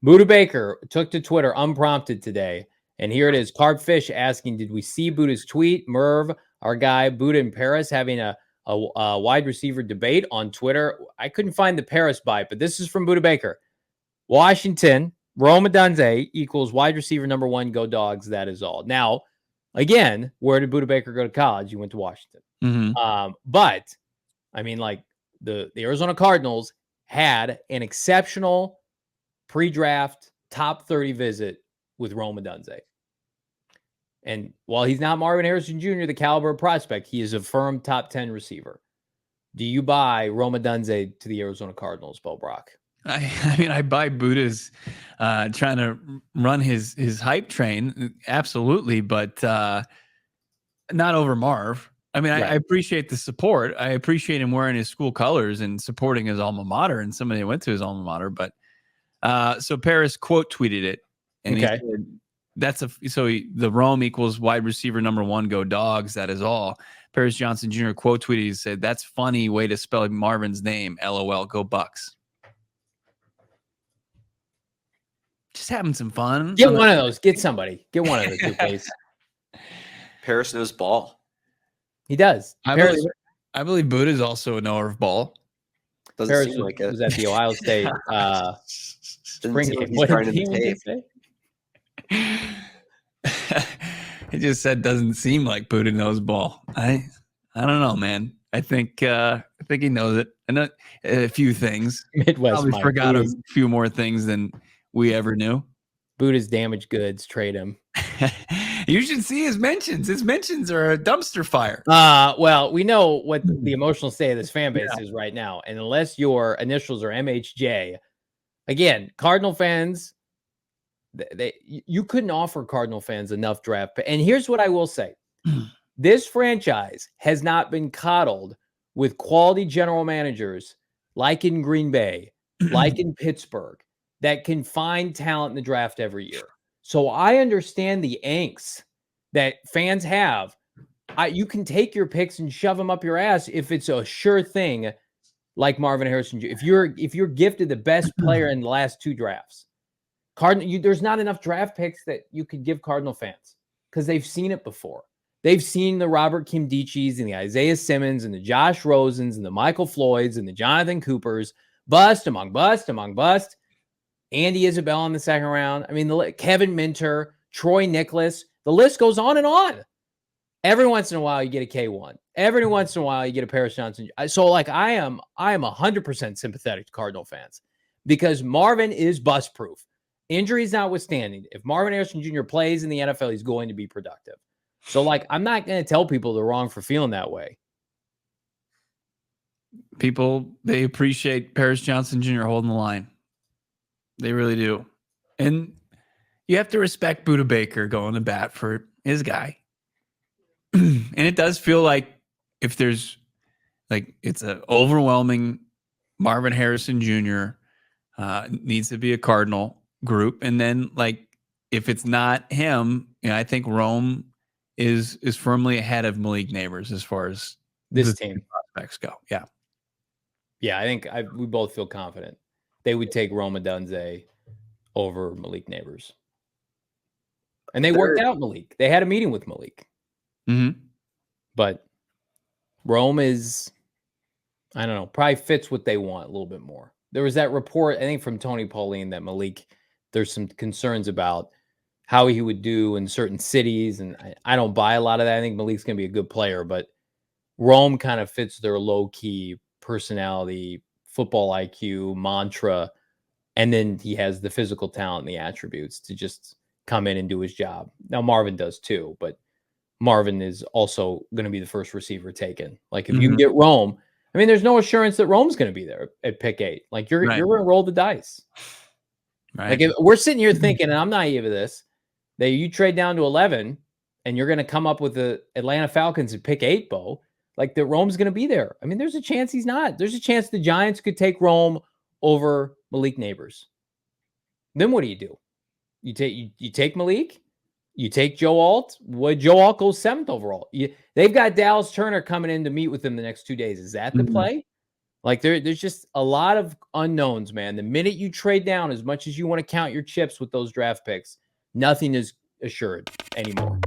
Budda Baker took to Twitter unprompted today, and here it is. Carbfish asking, did we see Budda's tweet? Merv, our guy, Budda in Paris, having a wide receiver debate on Twitter. I couldn't find the Paris bite, but this is from Budda Baker. Washington, Rome Odunze equals wide receiver number 1, go Dogs, that is all. Now, again, where did Budda Baker go to college? He went to Washington. But, I mean, like, the Arizona Cardinals had an exceptional pre-draft top 30 visit with Rome Odunze. And while he's not Marvin Harrison Jr., the caliber of prospect, he is a firm top 10 receiver. Do you buy Rome Odunze to the Arizona Cardinals, Bo Brock? I mean, I buy Budda's trying to run his hype train. Absolutely. But not over Marv. I mean, right. I appreciate the support. I appreciate him wearing his school colors and supporting his alma mater and somebody that went to his alma mater. But so Paris quote tweeted it. And he said, the Rome equals wide receiver number 1, go Dogs. That is all. Paris Johnson Jr. quote tweeted, he said, that's funny way to spell Marvin's name. LOL, go Bucks. Just having some fun. Get one of those. Get somebody. Get one of those, please. Paris knows ball. He does. I believe Budda is also a knower of ball. Doesn't Paris seem like it. Was at the Ohio State spring game. What did he say? He just said doesn't seem like Budda knows ball. I don't know, man. I think he knows it. And a few things. Midwest. Probably forgot a few more things than we ever knew. Budda's damaged goods. Trade him. You should see his mentions. His mentions are a dumpster fire. Well, we know what the emotional state of this fan base is right now. And unless your initials are MHJ, again, Cardinal fans, you couldn't offer Cardinal fans enough draft. And here's what I will say. This franchise has not been coddled with quality general managers like in Green Bay, like in Pittsburgh, that can find talent in the draft every year. So I understand the angst that fans have. You can take your picks and shove them up your ass if it's a sure thing, like Marvin Harrison Jr. If you're gifted the best player in the last 2 drafts, there's not enough draft picks that you could give Cardinal fans because they've seen it before. They've seen the Robert Kimdichis and the Isaiah Simmons and the Josh Rosens and the Michael Floyds and the Jonathan Coopers bust among bust. Andy Isabella in the second round. I mean, Kevin Minter, Troy Nicholas. The list goes on and on. Every once in a while, you get a K1. Every once in a while, you get a Paris Johnson. So, like, I am 100% sympathetic to Cardinal fans because Marvin is bust-proof. Injuries notwithstanding, if Marvin Harrison Jr. plays in the NFL, he's going to be productive. So, like, I'm not going to tell people they're wrong for feeling that way. People, they appreciate Paris Johnson Jr. holding the line. They really do. And you have to respect Budda Baker going to bat for his guy. And it does feel like if there's like it's an overwhelming Marvin Harrison Jr. Needs to be a Cardinal group. And then like if it's not him, I think Rome is firmly ahead of Malik Neighbors as far as this team prospects go. Yeah. Yeah, I think we both feel confident. They would take Rome Odunze over Malik Neighbors. And they worked out Malik. They had a meeting with Malik. Mm-hmm. But Rome is, I don't know, probably fits what they want a little bit more. There was that report, I think, from Tony Pauline that Malik, there's some concerns about how he would do in certain cities. And I don't buy a lot of that. I think Malik's going to be a good player. But Rome kind of fits their low-key personality, football IQ, mantra, and then he has the physical talent and the attributes to just come in and do his job. Now, Marvin does too, but Marvin is also going to be the first receiver taken. Like, if you can get Rome, I mean, there's no assurance that Rome's going to be there at pick 8. Like, you're going to roll the dice. Right. Like, if we're sitting here thinking, and I'm naive of this, that you trade down to 11 and you're going to come up with the Atlanta Falcons at pick 8, Bo, like that Rome's going to be there. I mean, there's a chance he's not. There's a chance the Giants could take Rome over Malik Neighbors. Then what do? You take Malik, you take Joe Alt. Would Joe Alt go 7th overall? They've got Dallas Turner coming in to meet with them the next 2 days. Is that the play? Like there's just a lot of unknowns, man. The minute you trade down, as much as you want to count your chips with those draft picks, nothing is assured anymore.